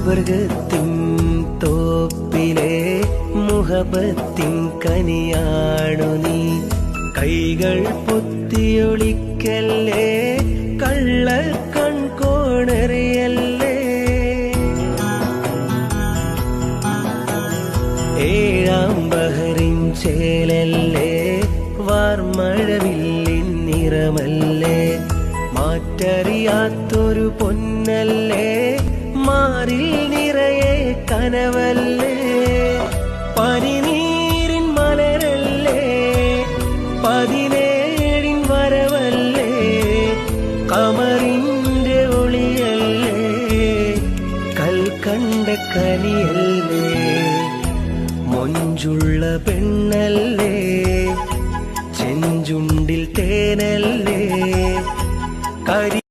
സുവർഗത്തിൻ തോപ്പിലെ മുഹബത്തിൻ കനിയാണു നീ. കൈകൾ പൊത്തിയൊളിക്കല്ലേ, കള്ള കൺകോണറിയല്ലേ. ഏഴാം ബഹറിൻ ചേലല്ലേ, വാർമഴവില്ലിൻ നിറമല്ലേ. മാറ്ററിയാത്തൊരു പൊന്നല്ലേ, മാറിൽ നിറയെ കനവല്ലേ. പനിനീരിൻ മലരല്ലേ, 17 വരവല്ലേ. കമറിന്റെ ഒളിയല്ലേ, കൽക്കണ്ട കനിയല്ലേ. മൊഞ്ചുള്ള പെണ്ണല്ലേ, ചെഞ്ചുണ്ടിൽ തേനല്ലേ. കരി